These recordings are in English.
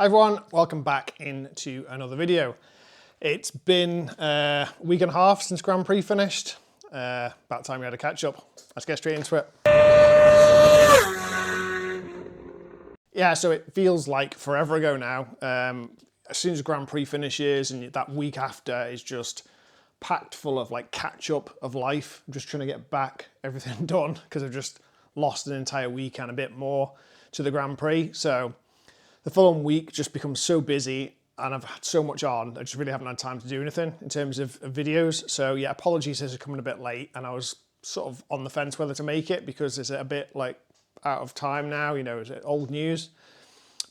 Hi everyone, welcome back into another video. It's been a week and a half since Grand Prix finished. About time we had a catch up. Let's get straight into it. Yeah, so it feels like forever ago now. As soon as Grand Prix finishes and that week after is just packed full of like catch up of life. I'm just trying to get back everything done because I've just lost an entire week and a bit more to the Grand Prix. So the following week just becomes so busy and I've had so much on, I just really haven't had time to do anything in terms of videos. So yeah, apologies, this is coming a bit late and I was sort of on the fence whether to make it because it's a bit like out of time now, you know, is it old news?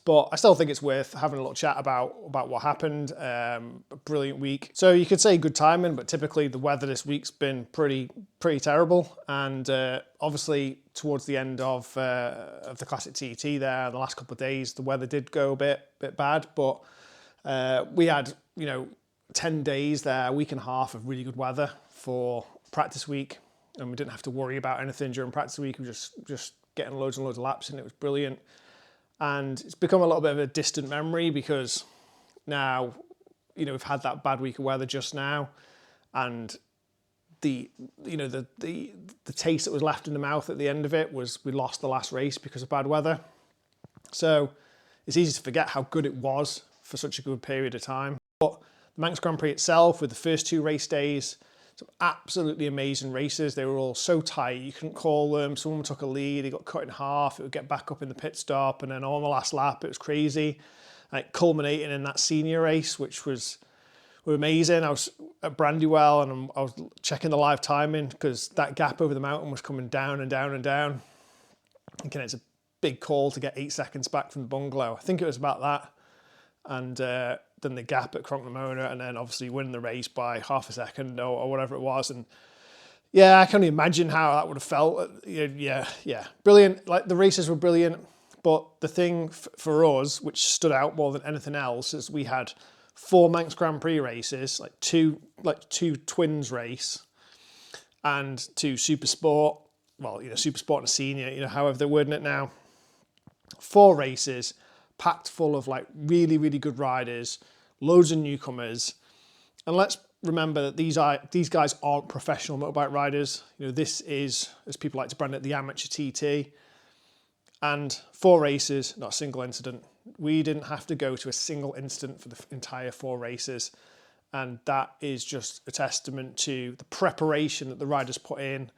But I still think it's worth having a little chat about what happened. A brilliant week. So you could say good timing, but typically the weather this week's been pretty terrible. And obviously towards the end of the Classic TT there, the last couple of days, the weather did go a bit bad. But we had, 10 days there, a week and a half of really good weather for practice week. And we didn't have to worry about anything during practice week. We were just getting loads and loads of laps in. It was brilliant. And it's become a little bit of a distant memory because now, we've had that bad week of weather just now, and the taste that was left in the mouth at the end of it was we lost the last race because of bad weather. So it's easy to forget how good it was for such a good period of time. But the Manx Grand Prix itself, with the first two race days, some absolutely amazing races. They were all so tight, you couldn't call them. Someone took a lead, it got cut in half, it would get back up in the pit stop, and then on the last lap, it was crazy. And it culminating in that senior race, which were amazing. I was at Brandywell and I was checking the live timing because that gap over the mountain was coming down and down and down. Thinking it's a big call to get 8 seconds back from the bungalow. I think it was about that. And then the gap at Cronknamona, and then obviously winning the race by half a second or whatever it was. And yeah, I can only imagine how that would have felt. Yeah, brilliant. Like the races were brilliant, but the thing for us, which stood out more than anything else, is we had 4 Manx Grand Prix races, two twins race, and 2 Super Sport. Well, Super Sport and a senior, however they're wording it now. 4 races packed full of really, really good riders, loads of newcomers. And let's remember that these guys aren't professional motorbike riders. This is, as people like to brand it, the amateur TT. And 4 races, not a single incident. We didn't have to go to a single incident for the entire 4 races. And that is just a testament to the preparation that the riders put in,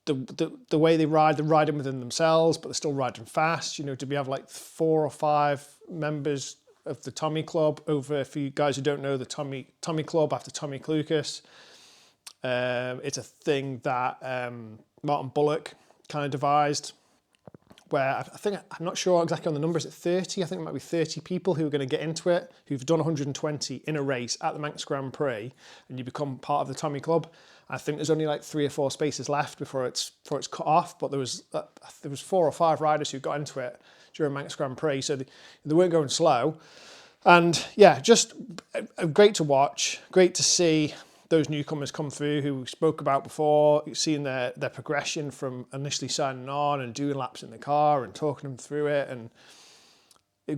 the way they're riding within themselves, but they're still riding fast. To be have 4 or 5 members of the Tommy Club over, for you guys who don't know, the Tommy Club after Tommy Clucas. It's a thing that Martin Bullock kind of devised, where I'm not sure exactly on the numbers, at 30, I think it might be 30 people who are going to get into it, who've done 120 in a race at the Manx Grand Prix, and you become part of the Tommy Club. I think there's only 3 or 4 spaces left before it's cut off, but there was 4 or 5 riders who got into it during Manx Grand Prix, so they weren't going slow. And yeah, just great to watch, great to see those newcomers come through who we spoke about before, seeing their progression from initially signing on and doing laps in the car and talking them through it. And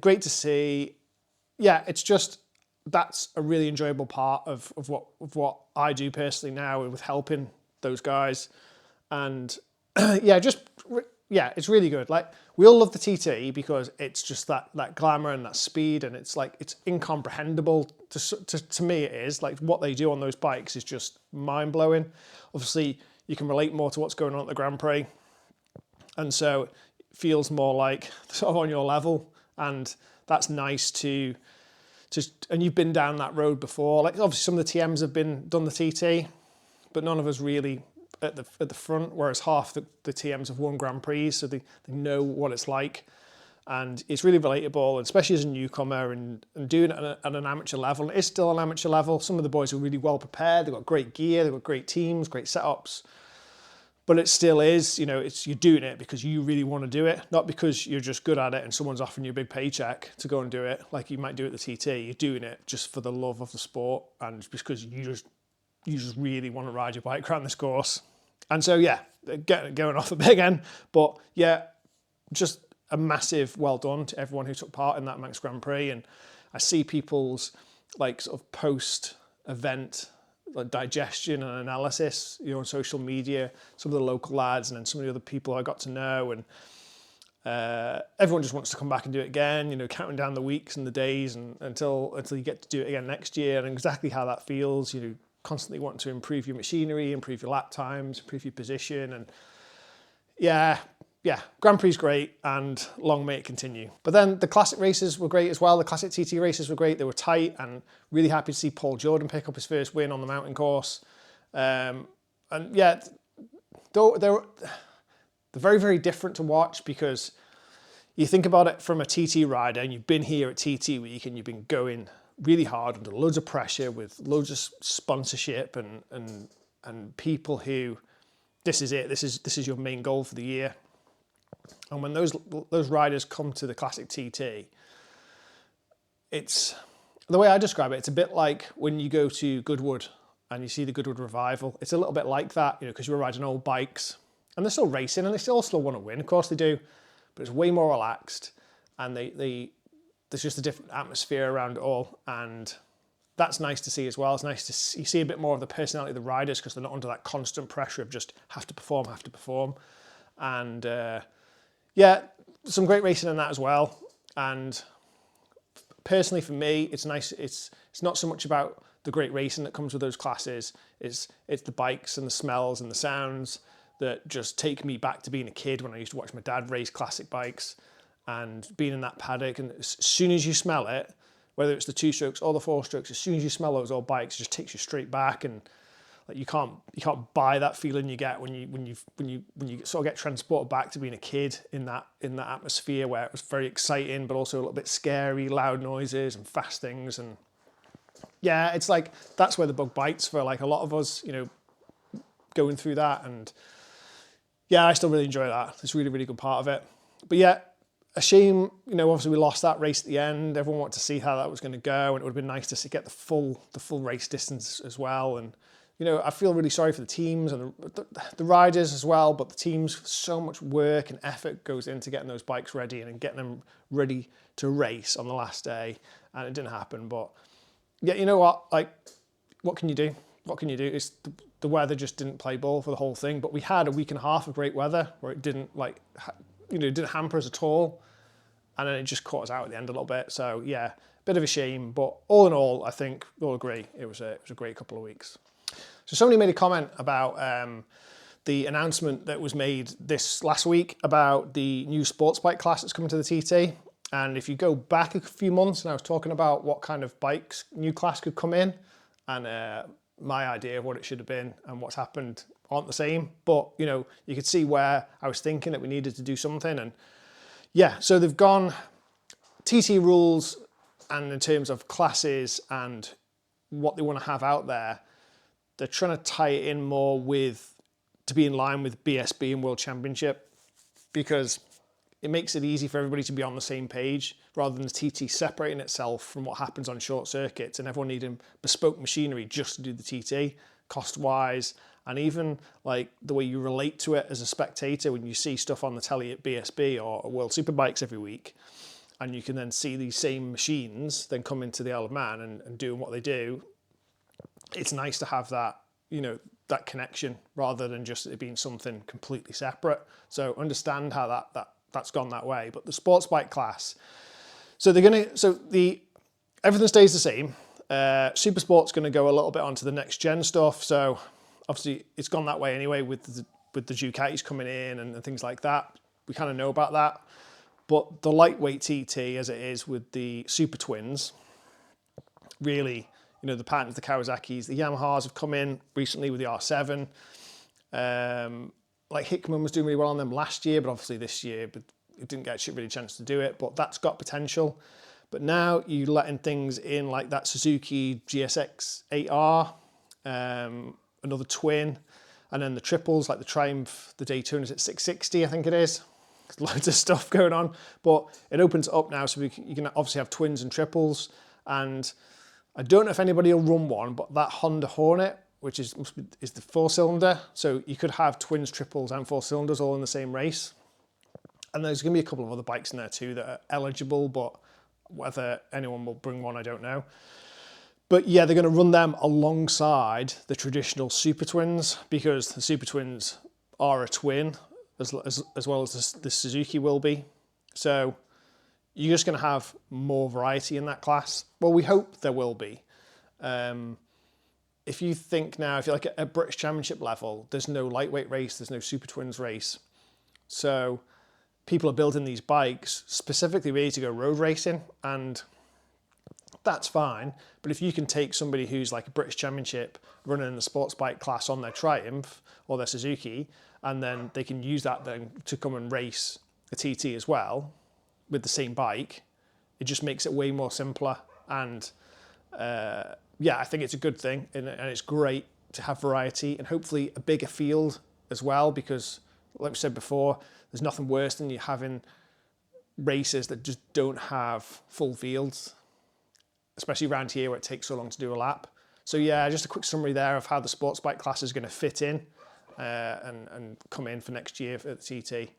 great to see. Yeah, it's just, that's a really enjoyable part of what I do personally now with helping those guys. And it's really good. We all love the TT because it's just that glamour and that speed, and it's incomprehensible to me. It is what they do on those bikes is just mind blowing. Obviously, you can relate more to what's going on at the Grand Prix, and so it feels more like sort of on your level, and that's nice to. And you've been down that road before. Obviously, some of the TMs have done the TT, but none of us really at the front, whereas half the TMs have won Grand Prix, so they know what it's like. And it's really relatable, especially as a newcomer and doing it at an amateur level. It is still an amateur level. Some of the boys are really well prepared. They've got great gear, they've got great teams, great setups. But it still is, you're doing it because you really want to do it, not because you're just good at it and someone's offering you a big paycheck to go and do it, like you might do at the TT. You're doing it just for the love of the sport and just because you just really want to ride your bike around this course. And so, yeah, going off a bit again, but yeah, just a massive well done to everyone who took part in that Manx Grand Prix. And I see people's like sort of post-event like digestion and analysis, on social media, some of the local lads and then some of the other people I got to know, and everyone just wants to come back and do it again, counting down the weeks and the days and until you get to do it again next year, and exactly how that feels, constantly wanting to improve your machinery, improve your lap times, improve your position, and yeah, Grand Prix is great and long may it continue. But then the classic races were great as well. The classic TT races were great. They were tight, and really happy to see Paul Jordan pick up his first win on the mountain course. And yeah, they're very, very different to watch, because you think about it from a TT rider, and you've been here at TT week and you've been going really hard under loads of pressure with loads of sponsorship and people who, this is it, this is your main goal for the year. And when those riders come to the classic TT, it's, the way I describe it, it's a bit like when you go to Goodwood and you see the Goodwood Revival. It's a little bit like that, because you're riding old bikes and they're still racing and they still want to win. Of course they do, but it's way more relaxed, and there's just a different atmosphere around it all, and that's nice to see as well. It's nice to you see a bit more of the personality of the riders, because they're not under that constant pressure of just have to perform. And yeah, some great racing in that as well. And personally for me, it's nice. It's not so much about the great racing that comes with those classes. It's the bikes and the smells and the sounds that just take me back to being a kid when I used to watch my dad race classic bikes, and being in that paddock. And as soon as you smell it, whether it's the 2 strokes or the 4 strokes, as soon as you smell those old bikes, it just takes you straight back. And like you can't buy that feeling you get when you sort of get transported back to being a kid in that atmosphere where it was very exciting but also a little bit scary, loud noises and fast things. And yeah, it's like that's where the bug bites for like a lot of us, going through that. And yeah, I still really enjoy that. It's a really, really good part of it. But yeah, a shame, obviously we lost that race at the end. Everyone wanted to see how that was going to go, and it would have been nice to get the full race distance as well. And I feel really sorry for the teams and the riders as well, but the teams, so much work and effort goes into getting those bikes ready and getting them ready to race on the last day, and it didn't happen. But yeah, you know what? Like, what can you do? What can you do? It's the weather just didn't play ball for the whole thing. But we had a week and a half of great weather where it didn't didn't hamper us at all, and then it just caught us out at the end a little bit. So yeah, bit of a shame. But all in all, I think we'll agree it was a great couple of weeks. So somebody made a comment about the announcement that was made this last week about the new sports bike class that's coming to the TT. And if you go back a few months, and I was talking about what kind of bikes new class could come in, and my idea of what it should have been and what's happened aren't the same. But, you could see where I was thinking that we needed to do something. And yeah, so they've gone TT rules, and in terms of classes and what they want to have out there, they're trying to tie it in more to be in line with BSB and World Championship, because it makes it easy for everybody to be on the same page rather than the TT separating itself from what happens on short circuits and everyone needing bespoke machinery just to do the TT, cost-wise, and even like the way you relate to it as a spectator when you see stuff on the telly at BSB or World Superbikes every week, and you can then see these same machines then come into the Isle of Man and doing what they do. It's nice to have that, that connection rather than just it being something completely separate. So understand how that's gone that way. But the sports bike class, everything stays the same. Super Sport's going to go a little bit onto the next gen stuff. So obviously it's gone that way anyway with the Ducatis coming in and things like that. We kind of know about that. But the lightweight TT, as it is with the Super Twins, really, the patents, the Kawasaki's, the Yamahas have come in recently with the R7. Like Hickman was doing really well on them last year, but obviously this year, but it didn't get really a chance to do it. But that's got potential. But now you're letting things in like that Suzuki GSX 8R, another twin, and then the triples like the Triumph, the Daytona's at 660, I think it is. There's loads of stuff going on, but it opens it up now, so you can obviously have twins and triples. And I don't know if anybody will run one, but that Honda Hornet, which is the 4-cylinder, so you could have twins, triples, and 4 cylinders all in the same race. And there's going to be a couple of other bikes in there too that are eligible, but whether anyone will bring one, I don't know. But yeah, they're going to run them alongside the traditional Super Twins, because the Super Twins are a twin as well as the Suzuki will be. So you're just going to have more variety in that class. Well, we hope there will be. If you think now, if you're like at a British Championship level, there's no lightweight race, there's no Super Twins race. So people are building these bikes specifically ready to go road racing, and that's fine. But if you can take somebody who's like a British Championship running in the sports bike class on their Triumph or their Suzuki, and then they can use that then to come and race a TT as well with the same bike, it just makes it way more simpler. And yeah, I think it's a good thing, and it's great to have variety and hopefully a bigger field as well, because like we said before, there's nothing worse than you having races that just don't have full fields, especially around here where it takes so long to do a lap. So yeah, just a quick summary there of how the sports bike class is going to fit in and come in for next year for the TT.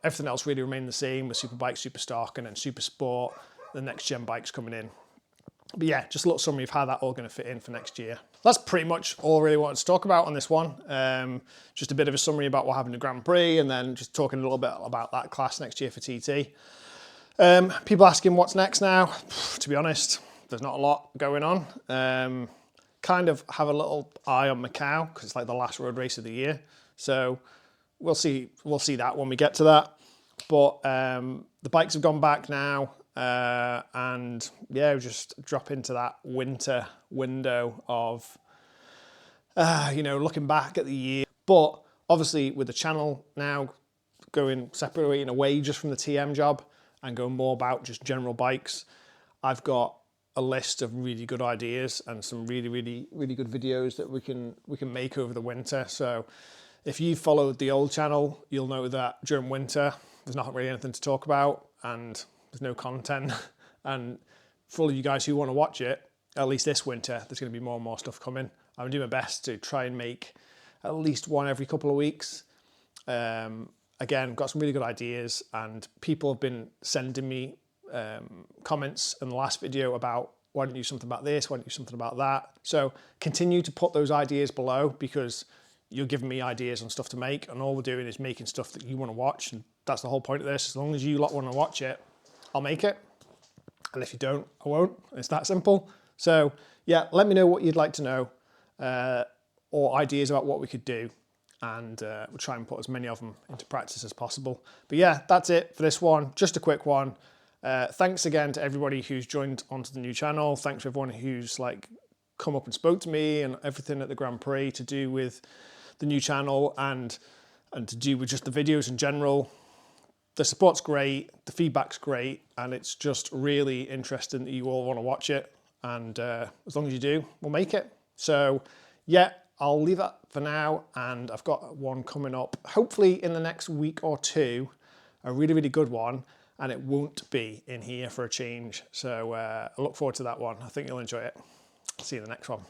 Everything else really remained the same with Superbike, Super Stock, and then Super Sport, the next gen bikes coming in. But yeah, just a little summary of how that all going to fit in for next year. That's pretty much all I really wanted to talk about on this one. Just a bit of a summary about what happened at Grand Prix, and then just talking a little bit about that class next year for TT. People asking what's next now. To be honest, there's not a lot going on. Kind of have a little eye on Macau because it's like the last road race of the year. So we'll see that when we get to that. But the bikes have gone back now. And yeah, we'll just drop into that winter window of, looking back at the year. But obviously with the channel now going separating away just from the TM job and going more about just general bikes, I've got a list of really good ideas and some really, really, really good videos that we can make over the winter. So if you followed the old channel, you'll know that during winter, there's not really anything to talk about and there's no content. And for all of you guys who want to watch it, at least this winter, there's going to be more and more stuff coming. I'm doing my best to try and make at least one every couple of weeks. Again, got some really good ideas, and people have been sending me comments in the last video about why don't you do something about this, why don't you do something about that. So continue to put those ideas below, because you're giving me ideas on stuff to make, and all we're doing is making stuff that you want to watch, and that's the whole point of this. As long as you lot want to watch it, I'll make it, and if you don't, I won't. It's that simple. So yeah, let me know what you'd like to know, or ideas about what we could do, and we'll try and put as many of them into practice as possible. But yeah, that's it for this one. Just a quick one. Thanks again to everybody who's joined onto the new channel. Thanks for everyone who's come up and spoke to me and everything at the Grand Prix to do with the new channel and to do with just the videos in general. The support's great, the feedback's great, and it's just really interesting that you all want to watch it. And as long as you do, we'll make it. So yeah, I'll leave that for now, and I've got one coming up, hopefully in the next week or two, a really, really good one, and it won't be in here for a change. So I look forward to that one. I think you'll enjoy it. See you in the next one.